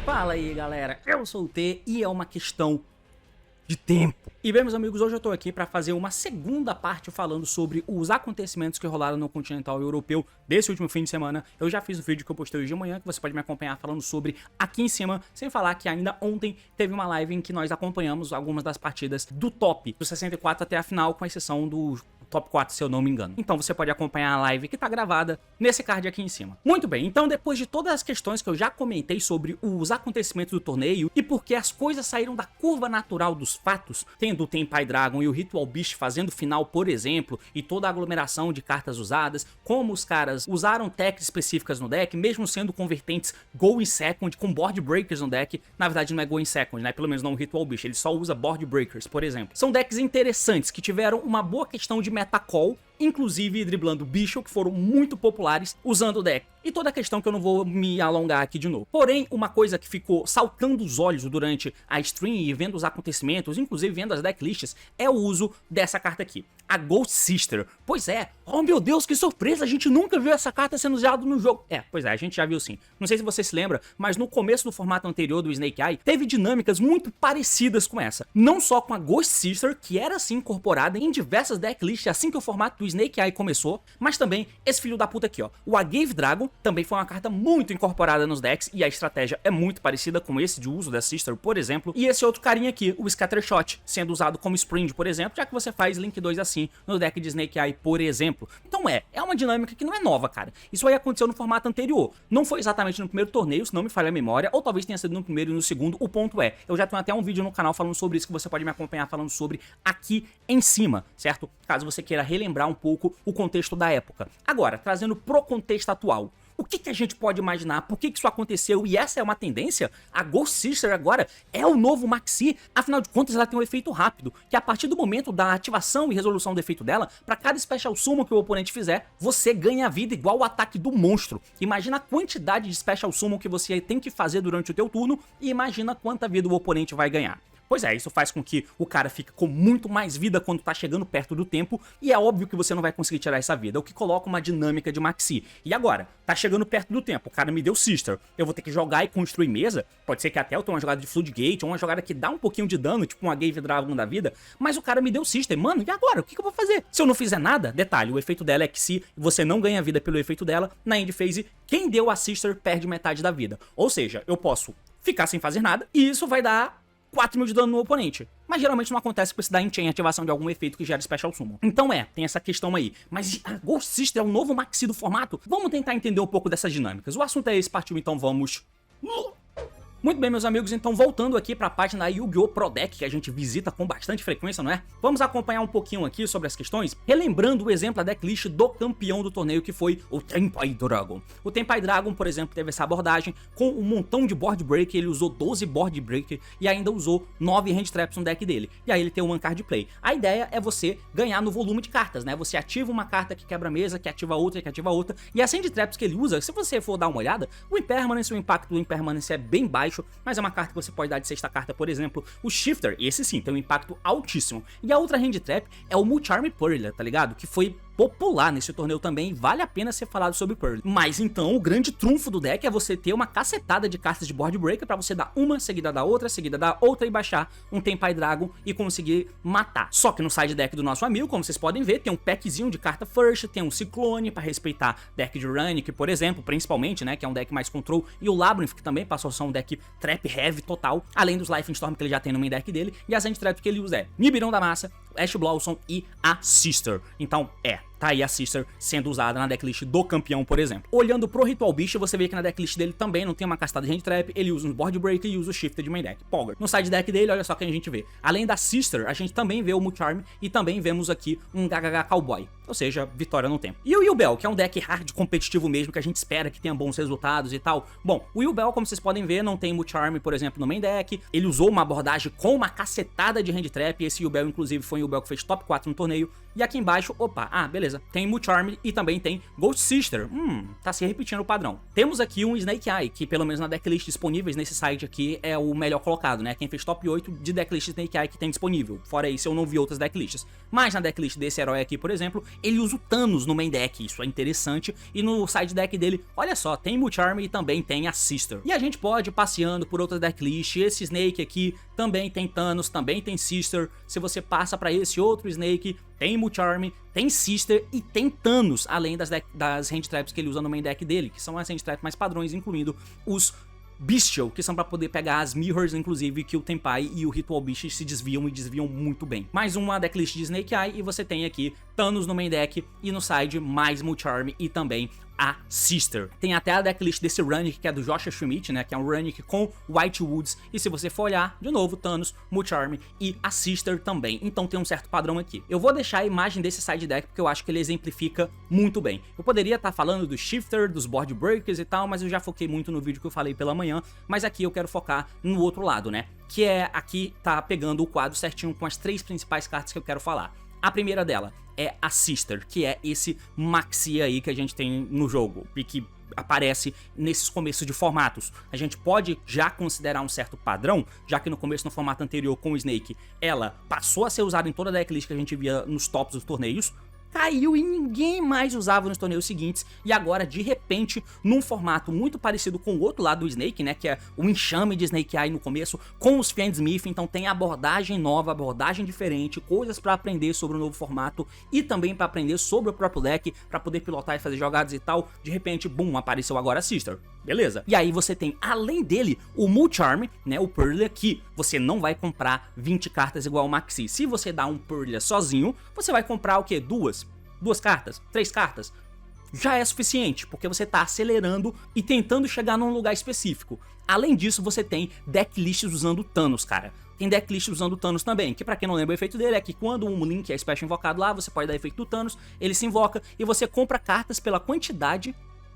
Fala aí galera, eu sou o T e é uma questão de tempo. E bem, meus amigos, hoje eu tô aqui pra fazer uma segunda parte falando sobre os acontecimentos que rolaram no continental europeu desse último fim de semana. Eu já fiz o vídeo que eu postei hoje de manhã, que você pode me acompanhar falando sobre aqui em cima, sem falar que ainda ontem teve uma live em que nós acompanhamos algumas das partidas do top, do 64 até a final, com exceção do top 4, se eu não me engano. Então você pode acompanhar a live que tá gravada nesse card aqui em cima. Muito bem, então depois de todas as questões que eu já comentei sobre os acontecimentos do torneio e porque as coisas saíram da curva natural dos fatos, tendo o Tenpai Dragon e o Ritual Beast fazendo final, por exemplo, e toda a aglomeração de cartas usadas, como os caras usaram techs específicas no deck, mesmo sendo convertentes Go in Second com Board Breakers no deck. Na verdade não é Go in Second, né? Pelo menos não o Ritual Beast, ele só usa Board Breakers, por exemplo. São decks interessantes que tiveram uma boa questão de metacall, inclusive driblando bicho, que foram muito populares usando o deck. E toda a questão que eu não vou me alongar aqui de novo. Porém, uma coisa que ficou saltando os olhos durante a stream e vendo os acontecimentos, inclusive vendo as decklists, é o uso dessa carta aqui, a Ghost Sister. Pois é, oh meu Deus, que surpresa, a gente nunca viu essa carta sendo usada no jogo. Pois é, a gente já viu sim. Não sei se você se lembra, mas no começo do formato anterior do Snake Eye, teve dinâmicas muito parecidas com essa. Não só com a Ghost Sister, que era assim incorporada em diversas decklists assim que o formato do Snake Eye começou, mas também esse filho da puta aqui, ó, o Agave Dragon, também foi uma carta muito incorporada nos decks e a estratégia é muito parecida com esse de uso da Sister, por exemplo, e esse outro carinha aqui, o Scattershot, sendo usado como Spring, por exemplo, já que você faz Link 2 assim no deck de Snake Eye, por exemplo. Então é uma dinâmica que não é nova, cara. Isso aí aconteceu no formato anterior. Não foi exatamente no primeiro torneio, se não me falha a memória, ou talvez tenha sido no primeiro e no segundo. O ponto é, eu já tenho até um vídeo no canal falando sobre isso que você pode me acompanhar falando sobre aqui em cima, certo? Caso você queira relembrar um pouco o contexto da época. Agora, trazendo pro contexto atual. O que a gente pode imaginar? Por que isso aconteceu? E essa é uma tendência? A Ghost Sister agora é o novo Maxi? Afinal de contas, ela tem um efeito rápido, que a partir do momento da ativação e resolução do efeito dela, para cada Special Summon que o oponente fizer, você ganha vida igual o ataque do monstro. Imagina a quantidade de Special Summon que você tem que fazer durante o teu turno e imagina quanta vida o oponente vai ganhar. Pois é, isso faz com que o cara fique com muito mais vida quando tá chegando perto do tempo, e é óbvio que você não vai conseguir tirar essa vida, o que coloca uma dinâmica de Maxi. E agora, tá chegando perto do tempo, o cara me deu Sister, eu vou ter que jogar e construir mesa, pode ser que até eu tenha uma jogada de Floodgate, ou uma jogada que dá um pouquinho de dano, tipo uma Agave Dragon da vida, mas o cara me deu Sister, mano, e agora? O que eu vou fazer? Se eu não fizer nada, detalhe, o efeito dela é que se você não ganha vida pelo efeito dela, na end phase, quem deu a Sister perde metade da vida. Ou seja, eu posso ficar sem fazer nada, e isso vai dar 4.000 de dano no oponente. Mas geralmente não acontece com esse da Enchain, ativação de algum efeito que gera Special Summon. Então tem essa questão aí. Mas a Ghost Sister é o novo Maxi do formato? Vamos tentar entender um pouco dessas dinâmicas. O assunto é esse, partiu, então vamos... Muito bem, meus amigos, então voltando aqui para a página da Yu-Gi-Oh! Pro Deck, que a gente visita com bastante frequência, não é? Vamos acompanhar um pouquinho aqui sobre as questões, relembrando o exemplo da decklist do campeão do torneio, que foi o Tenpai Dragon. O Tenpai Dragon, por exemplo, teve essa abordagem com um montão de Board Breaker, ele usou 12 Board Breaker e ainda usou 9 Hand Traps no deck dele. E aí ele tem um One Card Play. A ideia é você ganhar no volume de cartas, né? Você ativa uma carta que quebra a mesa, que ativa outra, que ativa outra, e as Hand Traps que ele usa, se você for dar uma olhada, o Impermanence, o impacto do Impermanence é bem baixo, mas é uma carta que você pode dar de sexta carta, por exemplo, o Shifter, esse sim, tem um impacto altíssimo. E a outra Hand Trap é o Mulcharm Purlia, tá ligado? Que foi popular nesse torneio também, vale a pena ser falado sobre Pearl. Mas então o grande trunfo do deck é você ter uma cacetada de cartas de Board Breaker pra você dar uma seguida da outra e baixar um Tenpai Dragon e conseguir matar. Só que no side deck do nosso amigo, como vocês podem ver, tem um packzinho de carta First, tem um Ciclone pra respeitar deck de Runic, por exemplo, principalmente, né, que é um deck mais control, e o Labyrinth, que também passou a ser um deck trap heavy total, além dos Life Storm que ele já tem no main deck dele, e as Hand-Traps que ele usa é Nibiru da Massa, Ash Blossom e a Sister. Então tá aí a Sister sendo usada na decklist do campeão, por exemplo. Olhando pro Ritual Beast, você vê que na decklist dele também não tem uma castada de Hand Trap, ele usa um Board Breaker e usa o Shifter de main deck, Pogger. No side deck dele, olha só que a gente vê. Além da Sister, a gente também vê o Mulcharm e também vemos aqui um GHG Cowboy, ou seja, vitória no tempo. E o Yubel, que é um deck hard competitivo mesmo, que a gente espera que tenha bons resultados e tal. Bom, o Yubel, como vocês podem ver, não tem Mulcharm, por exemplo, no main deck. Ele usou uma abordagem com uma cacetada de Hand Trap, e esse Yubel, inclusive, foi um Yubel que fez top 4 no torneio. E aqui embaixo, opa, beleza. Beleza, tem Mu Charm e também tem Ghost Sister. Tá se repetindo o padrão. Temos aqui um Snake Eye, que pelo menos na decklist disponíveis nesse site aqui é o melhor colocado, né? Quem fez top 8 de decklist Snake Eye que tem disponível. Fora isso, eu não vi outras decklists. Mas na decklist desse herói aqui, por exemplo, ele usa o Thanos no main deck. Isso é interessante. E no side deck dele, olha só, tem Mu Charm e também tem a Sister. E a gente pode ir passeando por outras decklists. Esse Snake aqui também tem Thanos, também tem Sister. Se você passa pra esse outro Snake, tem Mu Charm, tem Sister e tem Thanos, além das hand traps que ele usa no main deck dele, que são as hand traps mais padrões, incluindo os Bestial, que são pra poder pegar as Mirrors, inclusive, que o Tenpai e o Ritual Beast se desviam e desviam muito bem. Mais uma decklist de Snake Eye e você tem aqui Thanos no main deck e no side mais Mu Charm e também a Sister. Tem até a decklist desse Runic, que é do Joshua Schmidt, né, que é um Runic com White Woods, e se você for olhar, de novo, Thanos, Mu Charm e a Sister também, então tem um certo padrão aqui. Eu vou deixar a imagem desse side deck porque eu acho que ele exemplifica muito bem. Eu poderia estar falando do Shifter, dos Board Breakers e tal, mas eu já foquei muito no vídeo que eu falei pela manhã, mas aqui eu quero focar no outro lado, né, que é aqui tá pegando o quadro certinho com as 3 principais cartas que eu quero falar. A primeira dela é a Sister, que é esse Maxi aí que a gente tem no jogo e que aparece nesses começos de formatos. A gente pode já considerar um certo padrão, já que no começo, no formato anterior com o Snake, ela passou a ser usada em toda a decklist que a gente via nos tops dos torneios, caiu e ninguém mais usava nos torneios seguintes, e agora de repente num formato muito parecido com o outro lado do Snake, né, que é o enxame de Snake Eye no começo, com os Fiendsmith, então tem abordagem nova, abordagem diferente, coisas pra aprender sobre o novo formato e também pra aprender sobre o próprio deck, pra poder pilotar e fazer jogadas e tal. De repente, bum, apareceu agora a Sister. Beleza? E aí você tem, além dele, o Mu Charm, né, o Purlia, que você não vai comprar 20 cartas igual o Maxi. Se você dá um Purlia sozinho, você vai comprar o quê? Duas cartas? 3 cartas? Já é suficiente, porque você tá acelerando e tentando chegar num lugar específico. Além disso, você tem decklists usando Thanos, cara. Tem decklist usando Thanos também, que pra quem não lembra o efeito dele é que quando um Link é special invocado lá, você pode dar efeito do Thanos, ele se invoca e você compra cartas pela quantidade.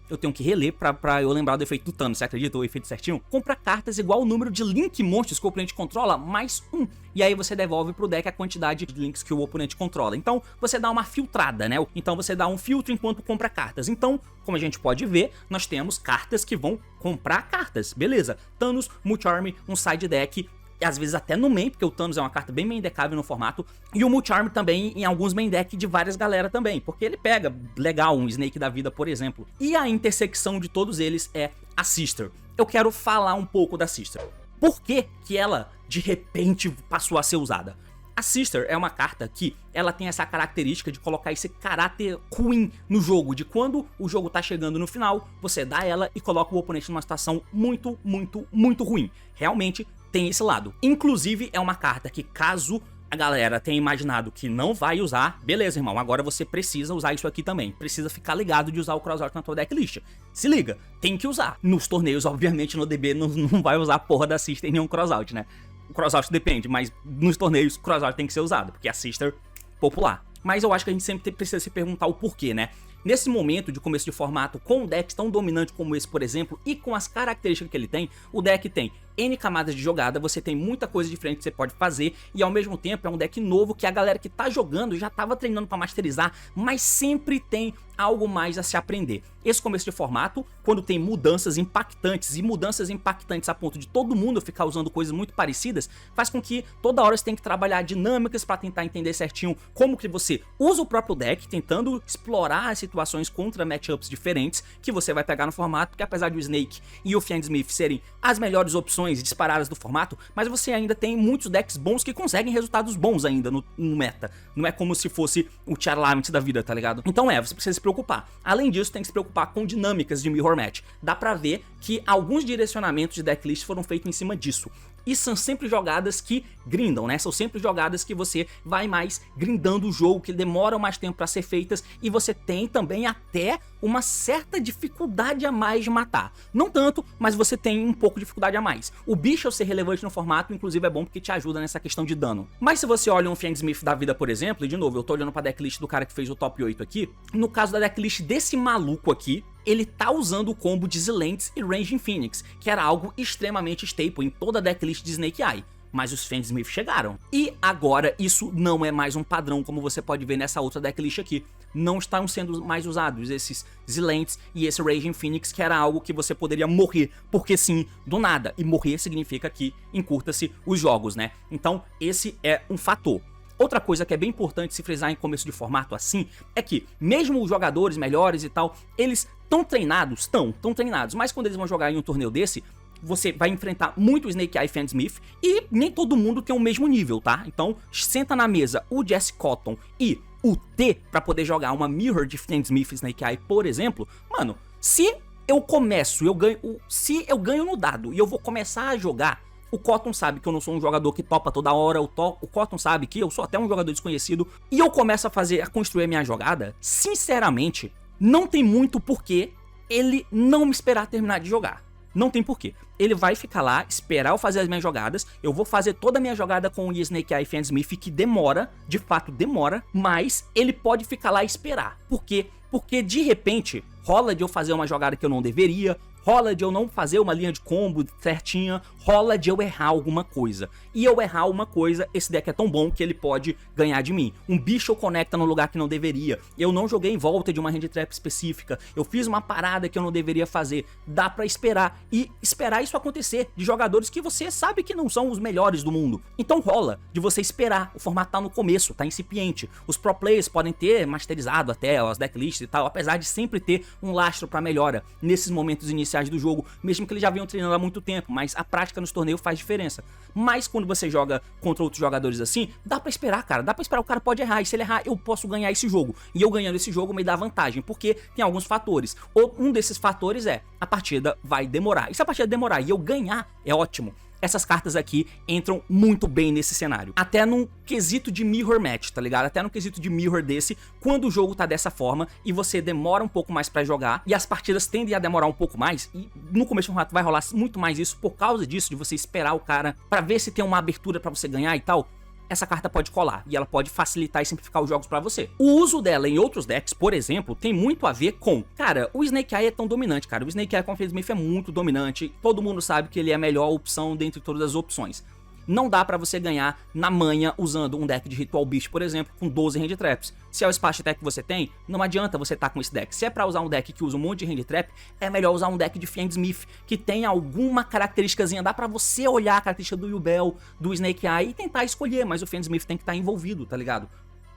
Eu tenho que reler pra eu lembrar do efeito do Thanos, você acredita? O efeito certinho? Compra cartas igual ao número de Link monstros que o oponente controla, mais 1. E aí você devolve pro deck a quantidade de Links que o oponente controla. Então você dá uma filtrada, né? Então você dá um filtro enquanto compra cartas. Então, como a gente pode ver, nós temos cartas que vão comprar cartas. Beleza. Thanos, Mu Charm, um side deck, e às vezes até no main, porque o Thanos é uma carta bem main deckável no formato, e o Mu Charm também em alguns main deck de várias galera também, porque ele pega legal um Snake da vida, por exemplo. E a intersecção de todos eles é a Sister. Eu quero falar um pouco da Sister. Por que que ela, de repente, passou a ser usada? A Sister é uma carta que ela tem essa característica de colocar esse caráter ruim no jogo, de quando o jogo tá chegando no final, você dá ela e coloca o oponente numa situação muito, muito, muito ruim. Realmente tem esse lado. Inclusive é uma carta que, caso a galera tenha imaginado que não vai usar, beleza, irmão, agora você precisa usar isso aqui também. Precisa ficar ligado de usar o Crossout na tua decklist. Se liga, tem que usar. Nos torneios, obviamente, no DB não vai usar a porra da Sister em nenhum Crossout, né? O Crossout depende, mas nos torneios o Crossout tem que ser usado, porque é a Sister popular. Mas eu acho que a gente sempre precisa se perguntar o porquê, né? Nesse momento de começo de formato, com um deck tão dominante como esse, por exemplo, e com as características que ele tem, o deck tem N camadas de jogada, você tem muita coisa diferente que você pode fazer, e ao mesmo tempo é um deck novo que a galera que tá jogando já tava treinando pra masterizar, mas sempre tem algo mais a se aprender. Esse começo de formato, quando tem mudanças impactantes, e mudanças impactantes a ponto de todo mundo ficar usando coisas muito parecidas, faz com que toda hora você tenha que trabalhar dinâmicas pra tentar entender certinho como que você usa o próprio deck, tentando explorar as situações contra matchups diferentes que você vai pegar no formato, porque apesar de o Snake e o Fiendsmith serem as melhores opções disparadas do formato, mas você ainda tem muitos decks bons que conseguem resultados bons ainda no meta. Não é como se fosse o Charlamit da vida, tá ligado? Então você precisa se preocupar. Além disso, tem que se preocupar com dinâmicas de Mirror Match. Dá pra ver que alguns direcionamentos de decklist foram feitos em cima disso. E são sempre jogadas que grindam, né? São sempre jogadas que você vai mais grindando o jogo, que demoram mais tempo pra ser feitas, e você tem também até uma certa dificuldade a mais de matar. Não tanto, mas você tem um pouco de dificuldade a mais. O bicho ao ser relevante no formato, inclusive, é bom porque te ajuda nessa questão de dano. Mas se você olha um Fiendsmith da vida, por exemplo, e de novo, eu tô olhando pra decklist do cara que fez o top 8 aqui, no caso da decklist desse maluco aqui, ele tá usando o combo de Zilentes e Ranging Phoenix, que era algo extremamente staple em toda a decklist de Snake Eye. mas os Fandsmith chegaram. E agora isso não é mais um padrão, como você pode ver nessa outra decklist aqui. Não estão sendo mais usados esses Zilents e esse Raging Phoenix, que era algo que você poderia morrer, porque sim, do nada. E morrer significa que encurta-se os jogos, né? Então esse é um fator. Outra coisa que é bem importante se frisar em começo de formato assim, é que mesmo os jogadores melhores e tal, eles estão treinados, estão treinados, mas quando eles vão jogar em um torneio desse, você vai enfrentar muito o Snake Eye Fandsmith e nem todo mundo tem o mesmo nível, tá? Então senta na mesa o Jesse Cotton e o T pra poder jogar uma Mirror de Fandsmith Snake Eye, por exemplo. Mano, se eu ganho no dado e eu vou começar a jogar, o Cotton sabe que eu não sou um jogador que topa toda hora, o Cotton sabe que eu sou até um jogador desconhecido, e eu começo a construir a minha jogada, sinceramente, não tem muito porquê ele não me esperar terminar de jogar. Não tem porquê. Ele vai ficar lá, esperar eu fazer as minhas jogadas, eu vou fazer toda a minha jogada com o Snake Eye Fandsmith, que demora, de fato demora, mas ele pode ficar lá e esperar. Por quê? Porque de repente rola de eu fazer uma jogada que eu não deveria, rola de eu não fazer uma linha de combo certinha, rola de eu errar alguma coisa. E eu errar uma coisa, esse deck é tão bom que ele pode ganhar de mim. Um bicho conecta no lugar que não deveria, eu não joguei em volta de uma hand trap específica, eu fiz uma parada que eu não deveria fazer. Dá pra esperar, e esperar isso acontecer de jogadores que você sabe que não são os melhores do mundo. Então rola de você esperar, o formato tá no começo, tá incipiente. Os pro players podem ter masterizado até as decklists e tal, apesar de sempre ter um lastro pra melhora nesses momentos iniciais do jogo, mesmo que eles já venham treinando há muito tempo, mas a prática nos torneios faz diferença. Mas quando você joga contra outros jogadores assim, dá pra esperar, cara, dá pra esperar, o cara pode errar, e se ele errar, eu posso ganhar esse jogo, e eu ganhando esse jogo me dá vantagem, porque tem alguns fatores. Um desses fatores é, a partida vai demorar, e se a partida demorar e eu ganhar, é ótimo. Essas cartas aqui entram muito bem nesse cenário. Até num quesito de mirror match, tá ligado? Até num quesito de mirror desse, quando o jogo tá dessa forma e você demora um pouco mais pra jogar, e as partidas tendem a demorar um pouco mais, e no começo do formato vai rolar muito mais isso por causa disso, de você esperar o cara pra ver se tem uma abertura pra você ganhar e tal. Essa carta pode colar, e ela pode facilitar e simplificar os jogos pra você. O uso dela em outros decks, por exemplo, tem muito a ver com... Cara, o Snake Eye é tão dominante, cara. O Snake Eye com Fandsmith é muito dominante. Todo mundo sabe que ele é a melhor opção dentre todas as opções. Não dá pra você ganhar na manha usando um deck de Ritual Beast, por exemplo, com 12 hand traps. Se é o Splash Attack que você tem, não adianta você estar com esse deck. Se é pra usar um deck que usa um monte de hand trap, é melhor usar um deck de Fandsmith, que tem alguma característicazinha. Dá pra você olhar a característica do Yubel, do Snake Eye e tentar escolher, mas o Fandsmith tem que estar envolvido, tá ligado?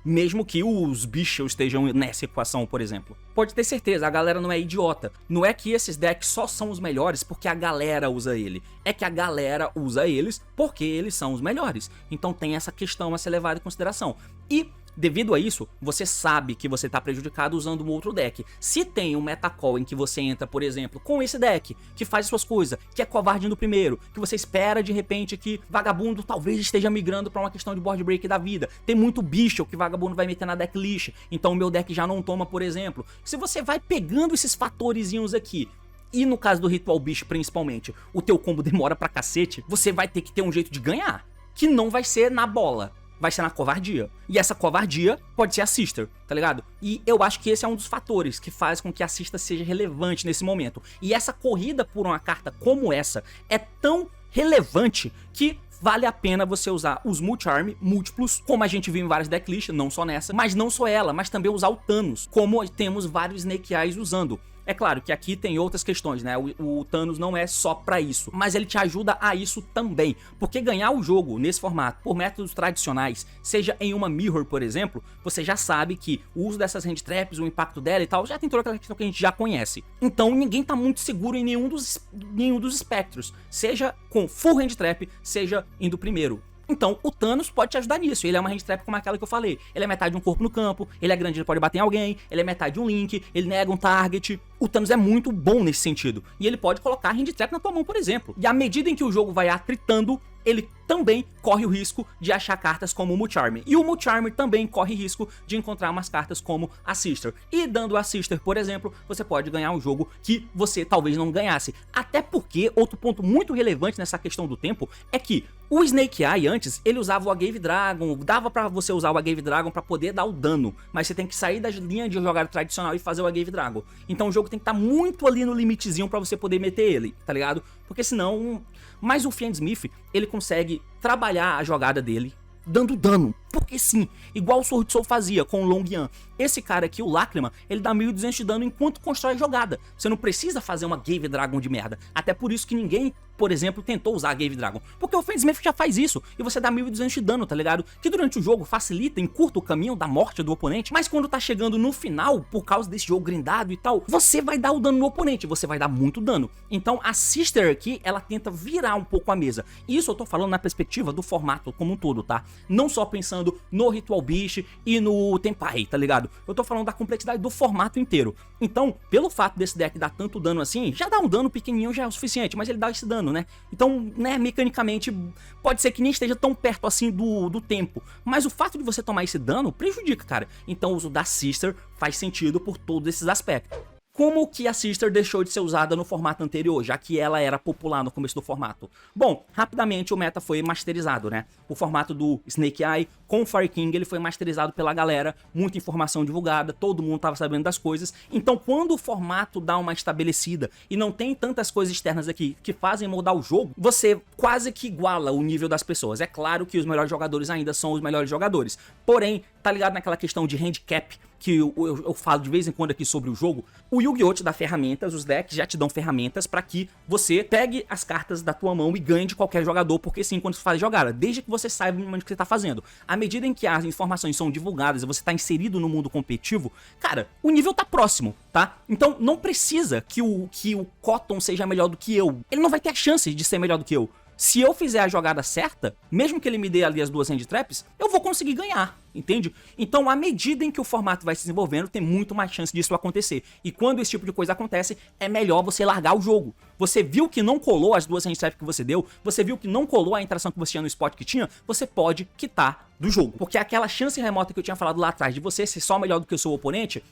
Mesmo que os bichos estejam nessa equação, por exemplo. Pode ter certeza, a galera não é idiota. Não é que esses decks só são os melhores porque a galera usa ele. É que a galera usa eles porque eles são os melhores. Então tem essa questão a ser levada em consideração. E devido a isso, você sabe que você está prejudicado usando um outro deck. Se tem um metacall em que você entra, por exemplo, com esse deck, que faz suas coisas, que é covarde no primeiro, que você espera de repente que Vagabundo talvez esteja migrando para uma questão de board break da vida. Tem muito bicho que Vagabundo vai meter na decklist, então o meu deck já não toma, por exemplo. Se você vai pegando esses fatorezinhos aqui, e no caso do Ritual Beast principalmente, o teu combo demora pra cacete, você vai ter que ter um jeito de ganhar, que não vai ser na bola. Vai ser na covardia. E essa covardia pode ser a Sister, tá ligado? E eu acho que esse é um dos fatores que faz com que a Sister seja relevante nesse momento. E essa corrida por uma carta como essa é tão relevante que vale a pena você usar os Multi-Arm múltiplos, como a gente viu em várias decklists, não só nessa, mas não só ela, mas também usar o Thanos, como temos vários Snake Eyes usando. É claro que aqui tem outras questões, né? O Thanos não é só pra isso, mas ele te ajuda a isso também. Porque ganhar o jogo nesse formato, por métodos tradicionais, seja em uma Mirror, por exemplo, você já sabe que o uso dessas hand traps, o impacto dela e tal, já tem toda aquela questão que a gente já conhece. Então ninguém tá muito seguro em nenhum dos espectros, seja com full hand trap, seja indo primeiro. Então o Thanos pode te ajudar nisso. Ele é uma hand trap como aquela que eu falei. Ele é metade de um corpo no campo, ele é grande, ele pode bater em alguém, ele é metade de um link, ele nega um target. O Thanos é muito bom nesse sentido. E ele pode colocar hand trap na tua mão, por exemplo. E à medida em que o jogo vai atritando, ele também corre o risco de achar cartas como o Multi-Arm. E o Multi-Arm também corre risco de encontrar umas cartas como a Sister. E dando a Sister, por exemplo, você pode ganhar um jogo que você talvez não ganhasse. Até porque, outro ponto muito relevante nessa questão do tempo é que o Snake Eye antes, ele usava o Agave Dragon, dava pra você usar o Agave Dragon pra poder dar o dano, mas você tem que sair da linha de jogada tradicional e fazer o Agave Dragon. Então o jogo tem que estar muito ali no limitezinho pra você poder meter ele, tá ligado? Porque senão... Mas o Fiendsmith, ele consegue trabalhar a jogada dele dando dano, porque sim, igual o Sword Soul fazia com o Long Yan. Esse cara aqui, o Lacrima, ele dá 1200 de dano enquanto constrói a jogada. Você não precisa fazer uma Gave Dragon de merda. Até por isso que ninguém, por exemplo, tentou usar a Gave Dragon. Porque o Fiendsmith já faz isso, e você dá 1200 de dano, tá ligado? Que durante o jogo facilita, encurta o caminho da morte do oponente, mas quando tá chegando no final, por causa desse jogo grindado e tal, você vai dar o dano no oponente, você vai dar muito dano. Então a Sister aqui, ela tenta virar um pouco a mesa. E isso eu tô falando na perspectiva do formato como um todo, tá? Não só pensando no Ritual Beast e no Tenpai, tá ligado? Eu tô falando da complexidade do formato inteiro. Então, pelo fato desse deck dar tanto dano assim, já dá um dano pequenininho, já é o suficiente, mas ele dá esse dano, né? Então, né, mecanicamente, pode ser que nem esteja tão perto assim do tempo, mas o fato de você tomar esse dano prejudica, cara. Então o uso da Sister faz sentido por todos esses aspectos. Como que a Sister deixou de ser usada no formato anterior, já que ela era popular no começo do formato? Bom, rapidamente o meta foi masterizado, né? O formato do Snake Eye com o Fire King, ele foi masterizado pela galera, muita informação divulgada, todo mundo tava sabendo das coisas. Então quando o formato dá uma estabelecida e não tem tantas coisas externas aqui que fazem mudar o jogo, você quase que iguala o nível das pessoas. É claro que os melhores jogadores ainda são os melhores jogadores, porém, tá ligado naquela questão de handicap que eu falo de vez em quando aqui sobre o jogo? O Yu-Gi-Oh! Te dá ferramentas, os decks já te dão ferramentas pra que você pegue as cartas da tua mão e ganhe de qualquer jogador, porque sim, quando você faz jogada, desde que você saiba o que você tá fazendo. À medida em que as informações são divulgadas e você tá inserido no mundo competitivo, cara, o nível tá próximo, tá? Então não precisa que o Cotton seja melhor do que eu. Ele não vai ter a chance de ser melhor do que eu. Se eu fizer a jogada certa, mesmo que ele me dê ali as duas hand traps, eu vou conseguir ganhar, entende? Então, à medida em que o formato vai se desenvolvendo, tem muito mais chance disso acontecer. E quando esse tipo de coisa acontece, é melhor você largar o jogo. Você viu que não colou as duas hand traps que você deu, você viu que não colou a interação que você tinha no spot que tinha, você pode quitar do jogo. Porque aquela chance remota que eu tinha falado lá atrás de você ser só melhor do que o seu oponente,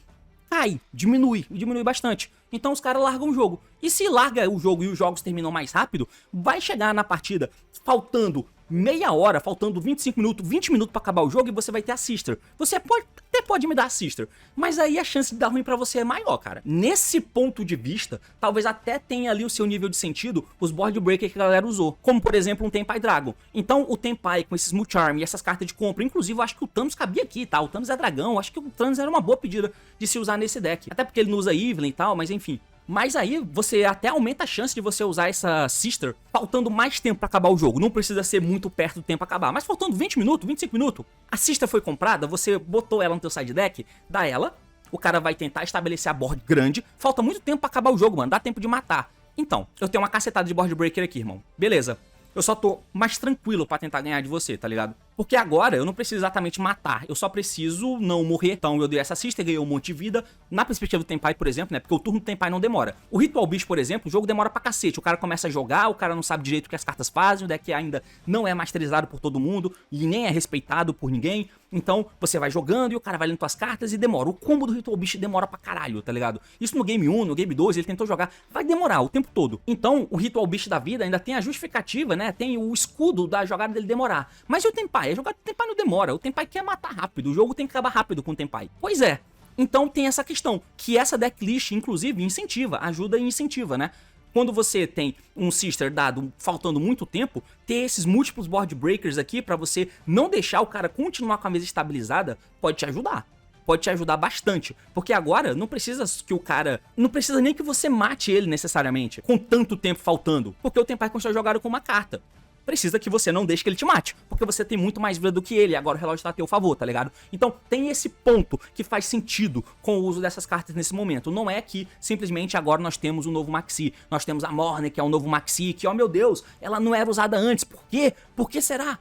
cai, diminui bastante. Então os caras largam o jogo. E se larga o jogo e os jogos terminam mais rápido, vai chegar na partida faltando meia hora, faltando 25 minutos, 20 minutos pra acabar o jogo e você vai ter a Sister. Você até pode me dar a Sister, mas aí a chance de dar ruim pra você é maior, cara. Nesse ponto de vista, talvez até tenha ali o seu nível de sentido os board breaker que a galera usou, como por exemplo um Tenpai Dragon. Então o Tenpai com esses Mulcharm e essas cartas de compra, inclusive eu acho que o Thanos cabia aqui, tá? O Thanos é dragão, acho que o Thanos era uma boa pedida de se usar nesse deck. Até porque ele não usa Evelyn e tal, mas enfim. Mas aí você até aumenta a chance de você usar essa Sister faltando mais tempo pra acabar o jogo. Não precisa ser muito perto do tempo pra acabar, mas faltando 20 minutos, 25 minutos. A Sister foi comprada, você botou ela no teu side deck, dá ela, o cara vai tentar estabelecer a board grande, falta muito tempo pra acabar o jogo, mano, dá tempo de matar. Então, eu tenho uma cacetada de board breaker aqui, irmão. Beleza. Eu só tô mais tranquilo pra tentar ganhar de você, tá ligado? Porque agora eu não preciso exatamente matar, eu só preciso não morrer. Então eu dei essa Sister, ganhei um monte de vida. Na perspectiva do Tenpai, por exemplo, né? Porque o turno do Tenpai não demora. O Ritual Beast, por exemplo, o jogo demora pra cacete. O cara começa a jogar, o cara não sabe direito o que as cartas fazem, o deck ainda não é masterizado por todo mundo e nem é respeitado por ninguém. Então você vai jogando e o cara vai lendo tuas cartas e demora. O combo do Ritual Beast demora pra caralho, tá ligado? Isso no Game 1, no Game 2, ele tentou jogar, vai demorar o tempo todo. Então o Ritual Beast da vida ainda tem a justificativa, né? Tem o escudo da jogada dele demorar. Mas e o Tenpai? A jogada do Tenpai não demora. O Tenpai quer matar rápido. O jogo tem que acabar rápido com o Tenpai. Pois é. Então tem essa questão, que essa decklist, inclusive, incentiva, ajuda e incentiva, né? Quando você tem um Sister dado faltando muito tempo, ter esses múltiplos board breakers aqui pra você não deixar o cara continuar com a mesa estabilizada, pode te ajudar. Pode te ajudar bastante, porque agora não precisa que o cara... Não precisa nem que você mate ele necessariamente, com tanto tempo faltando, porque o Tenpai constrói jogada com uma carta. Precisa que você não deixe que ele te mate, porque você tem muito mais vida do que ele, e agora o relógio tá a teu favor, tá ligado? Então tem esse ponto que faz sentido com o uso dessas cartas nesse momento. Não é que simplesmente agora nós temos um novo Maxi, nós temos a Morne, que é um novo Maxi, que, ó meu Deus, ela não era usada antes. Por quê? Por que será?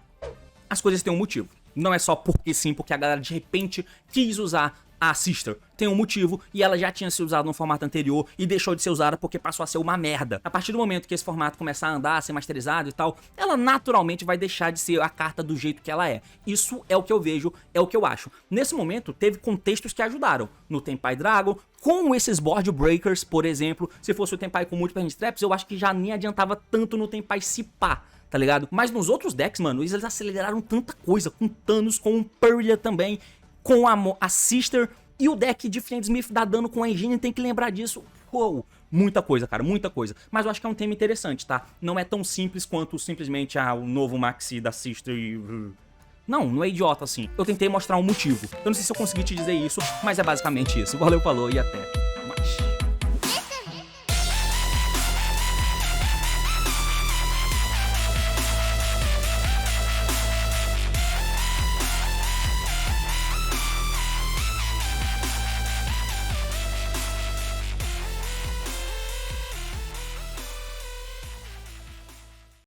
As coisas têm um motivo. Não é só porque sim, porque a galera de repente quis usar a Sister. Tem um motivo e ela já tinha sido usada no formato anterior e deixou de ser usada porque passou a ser uma merda. A partir do momento que esse formato começar a andar, a ser masterizado e tal, ela naturalmente vai deixar de ser a carta do jeito que ela é. Isso é o que eu vejo, é o que eu acho. Nesse momento, teve contextos que ajudaram. No Tenpai Dragon, com esses board breakers, por exemplo, se fosse o Tenpai com múltiplas hand traps, eu acho que já nem adiantava tanto no Tenpai se pá, tá ligado? Mas nos outros decks, mano, eles aceleraram tanta coisa, com Thanos, com o Purlia também, com a Sister e o deck de Fiendsmith dá dano com a engine, tem que lembrar disso. Uou, muita coisa, cara, muita coisa. Mas eu acho que é um tema interessante, tá? Não é tão simples quanto simplesmente o novo maxi da Sister e... Não é idiota assim. Eu tentei mostrar um motivo. Eu não sei se eu consegui te dizer isso, mas é basicamente isso. Valeu, falou e até.